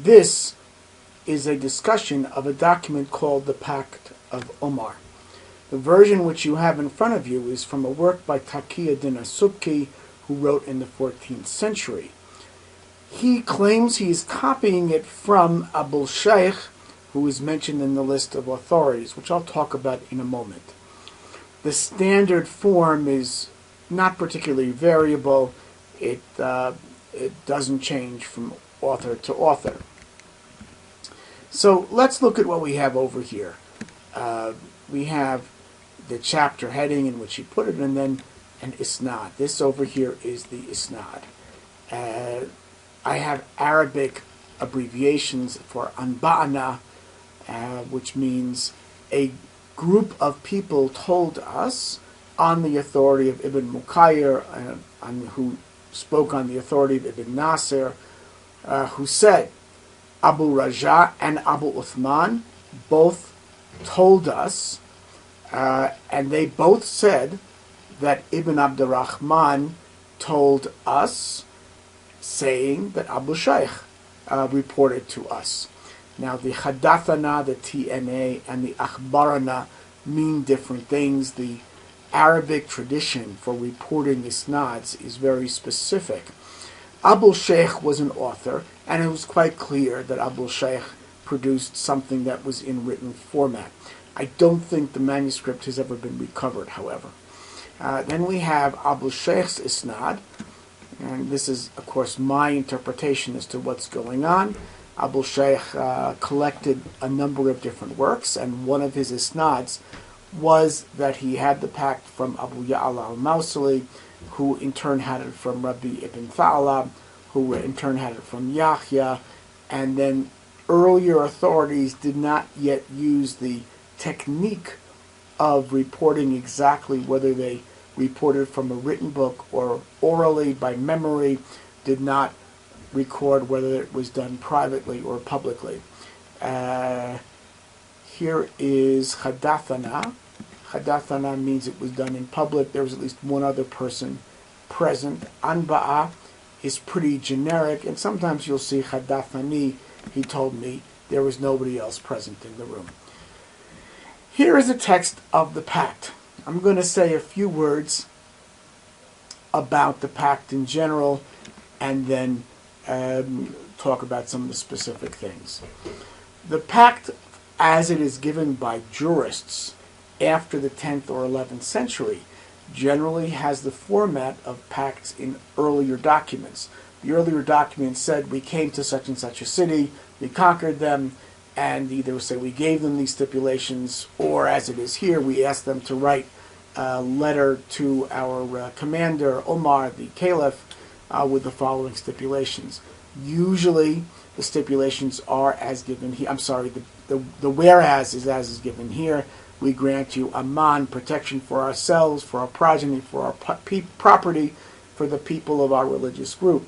This is a discussion of a document called the Pact of Umar. The version which you have in front of you is from a work by Taqiyuddin as-Subki, who wrote in the 14th century. He claims he is copying it from Abul Shaykh, who is mentioned in the list of authorities, which I'll talk about in a moment. The standard form is not particularly variable. It doesn't change from author to author. So let's look at what we have over here. We have the chapter heading in which he put it, and then an isnad. This over here is the isnad. I have Arabic abbreviations for anba'ana, which means a group of people told us on the authority of Ibn Muqayyir, who spoke on the authority of Ibn Nasir, who said, Abu Raja and Abu Uthman both told us, and they both said that Ibn Abdurrahman told us, saying that Abu Shaykh reported to us. Now the Hadathana, the TNA, and the Akhbarana mean different things. The Arabic tradition for reporting isnads is very specific. Abu Shaykh was an author, and it was quite clear that Abu Shaykh produced something that was in written format. I don't think the manuscript has ever been recovered, however. Then we have Abu Shaykh's isnad, and this is, of course, my interpretation as to what's going on. Abu Shaykh collected a number of different works, and one of his isnads was that he had the pact from Abu Ya'la al-Mawsili, who in turn had it from Rabbi ibn Tha'lab, who in turn had it from Yahya, and then earlier authorities did not yet use the technique of reporting exactly whether they reported from a written book or orally by memory, did not record whether it was done privately or publicly. Here is Hadathana. Hadathana means it was done in public. There was at least one other person present. Anba'a is pretty generic, and sometimes you'll see Hadathani, he told me there was nobody else present in the room. Here is a text of the pact. I'm going to say a few words about the pact in general, and then talk about some of the specific things. The pact, as it is given by jurists after the 10th or 11th century, generally has the format of pacts in earlier documents. The earlier documents said, we came to such and such a city, we conquered them, and either say we gave them these stipulations, or as it is here, we asked them to write a letter to our commander, Umar, the caliph, with the following stipulations. Usually, the stipulations are as given here. I'm sorry, the whereas is as is given here. We grant you aman, protection for ourselves, for our progeny, for our property, for the people of our religious group.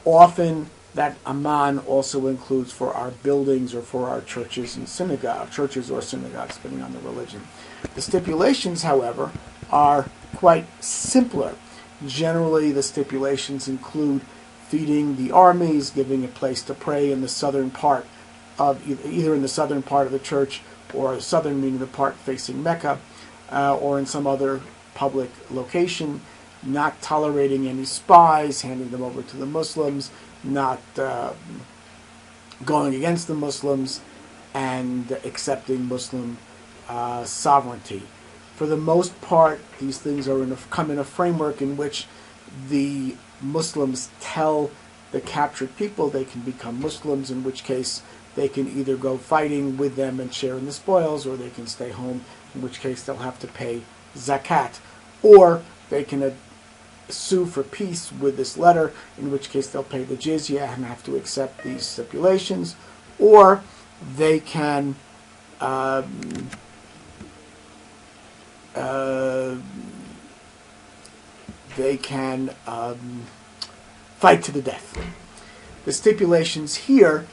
Often, that aman also includes for our buildings or for our churches and churches or synagogues, depending on the religion. The stipulations, however, are quite simpler. Generally, the stipulations include feeding the armies, giving a place to pray in the southern part of either in the southern part of the church, or southern meaning the part facing Mecca, or in some other public location, not tolerating any spies, handing them over to the Muslims, not going against the Muslims, and accepting Muslim sovereignty. For the most part, these things come in a framework in which the Muslims tell the captured people they can become Muslims, in which case they can either go fighting with them and share in the spoils, or they can stay home, in which case they'll have to pay zakat, or they can sue for peace with this letter, in which case they'll pay the jizya and have to accept these stipulations, or they can fight to the death. The stipulations here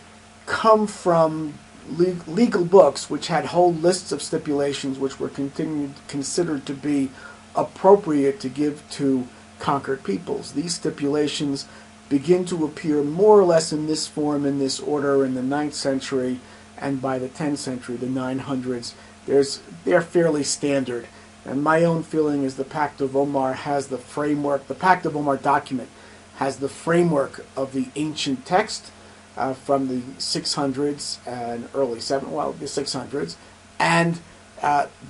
come from legal books which had whole lists of stipulations which were considered to be appropriate to give to conquered peoples. These stipulations begin to appear more or less in this form, in this order, in the 9th century, and by the 10th century, the 900s, they're fairly standard. And my own feeling is the Pact of Umar has the framework, the Pact of Umar document has the framework of the ancient text from the 600s and early the 600s, and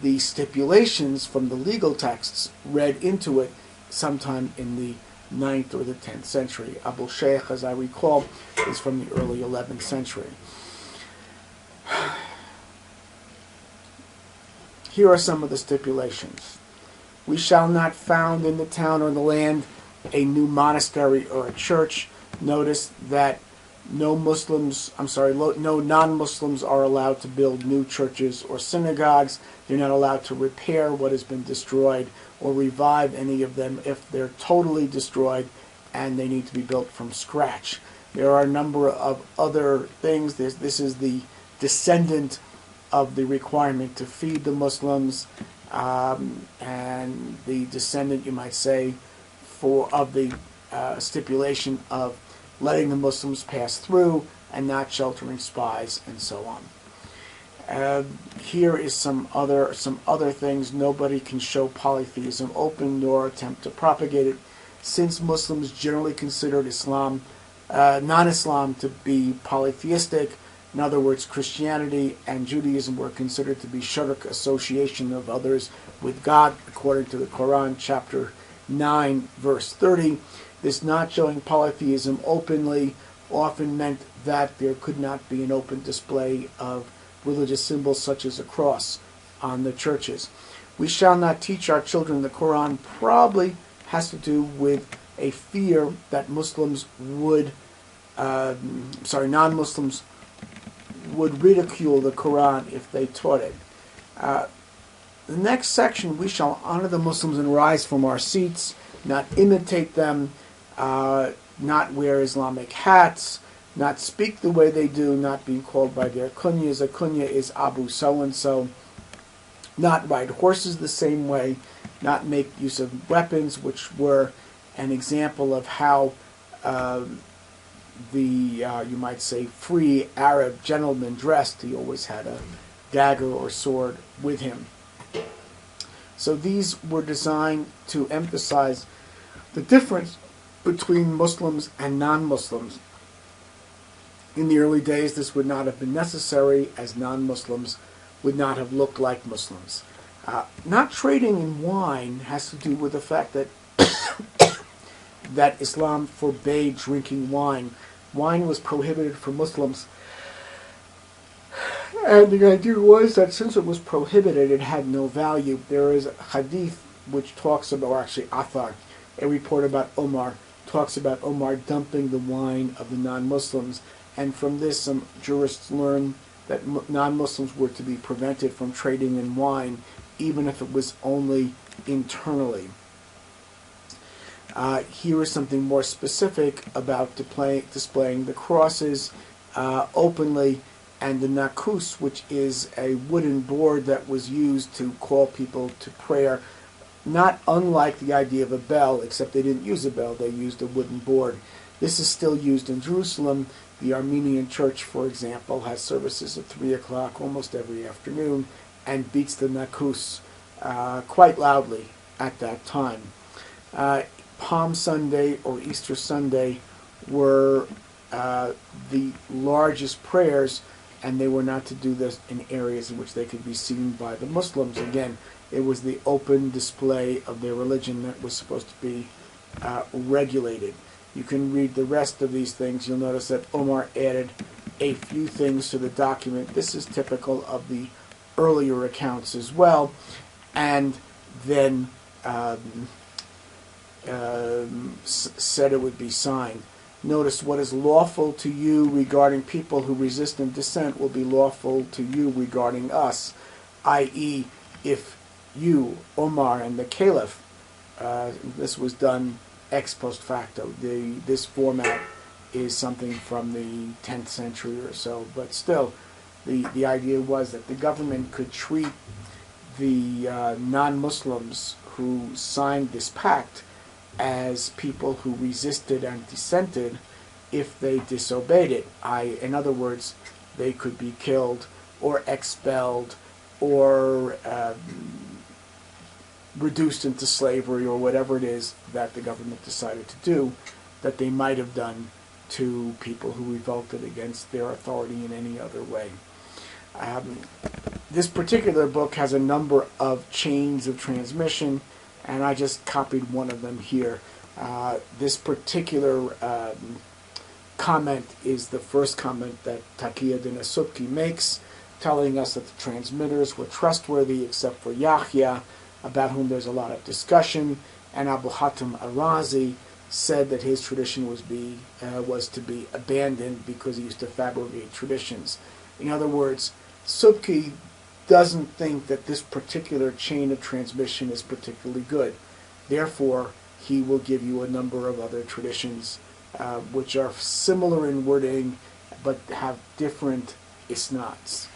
the stipulations from the legal texts read into it sometime in the 9th or the 10th century. Abu Sheikh, as I recall, is from the early 11th century. Here are some of the stipulations. We shall not found in the town or the land a new monastery or a church. Notice that no non-Muslims are allowed to build new churches or synagogues. They're not allowed to repair what has been destroyed or revive any of them if they're totally destroyed and they need to be built from scratch. There are a number of other things. This is the descendant of the requirement to feed the Muslims, and the descendant, you might say, of the stipulation of letting the Muslims pass through and not sheltering spies, and so on. Here is some other things. Nobody can show polytheism open nor attempt to propagate it, since Muslims generally considered non-Islam to be polytheistic. In other words, Christianity and Judaism were considered to be shirk, association of others with God, according to the Quran, chapter 9, verse 30. This not showing polytheism openly often meant that there could not be an open display of religious symbols such as a cross on the churches. We shall not teach our children the Quran probably has to do with a fear that non-Muslims would ridicule the Quran if they taught it. The next section, we shall honor the Muslims and rise from our seats, not imitate them, not wear Islamic hats, not speak the way they do, not being called by their kunyas. A kunya is Abu so-and-so. Not ride horses the same way, not make use of weapons, which were an example of how you might say, free Arab gentleman dressed. He always had a dagger or sword with him. So these were designed to emphasize the difference between Muslims and non-Muslims. In the early days, this would not have been necessary, as non-Muslims would not have looked like Muslims. Not trading in wine has to do with the fact that that Islam forbade drinking wine. Wine was prohibited for Muslims. And the idea was that since it was prohibited, it had no value. There is a hadith which talks about, or actually Athar, a report about Omar, talks about Omar dumping the wine of the non-Muslims. And from this, some jurists learn that non-Muslims were to be prevented from trading in wine, even if it was only internally. Here is something more specific about displaying the crosses openly, and the nakus, which is a wooden board that was used to call people to prayer, not unlike the idea of a bell, except they didn't use a bell, they used a wooden board. This is still used in Jerusalem. The Armenian church, for example, has services at 3 o'clock almost every afternoon and beats the nakus quite loudly at that time. Palm Sunday or Easter Sunday were the largest prayers, and they were not to do this in areas in which they could be seen by the Muslims. Again, it was the open display of their religion that was supposed to be regulated. You can read the rest of these things. You'll notice that Omar added a few things to the document. This is typical of the earlier accounts as well. And then said it would be signed. Notice what is lawful to you regarding people who resist in dissent will be lawful to you regarding us, i.e., if you, Omar, and the Caliph, this was done ex post facto. This format is something from the 10th century or so, but still, the idea was that the government could treat the non-Muslims who signed this pact as people who resisted and dissented if they disobeyed it. In other words, they could be killed or expelled or reduced into slavery or whatever it is that the government decided to do that they might have done to people who revolted against their authority in any other way. This particular book has a number of chains of transmission, and I just copied one of them here. This particular comment is the first comment that Taqiyuddin as-Subki makes, telling us that the transmitters were trustworthy except for Yahya, about whom there's a lot of discussion, and Abu Hatim al-Razi said that his tradition was to be abandoned because he used to fabricate traditions. In other words, Subki doesn't think that this particular chain of transmission is particularly good. Therefore, he will give you a number of other traditions which are similar in wording but have different isnads.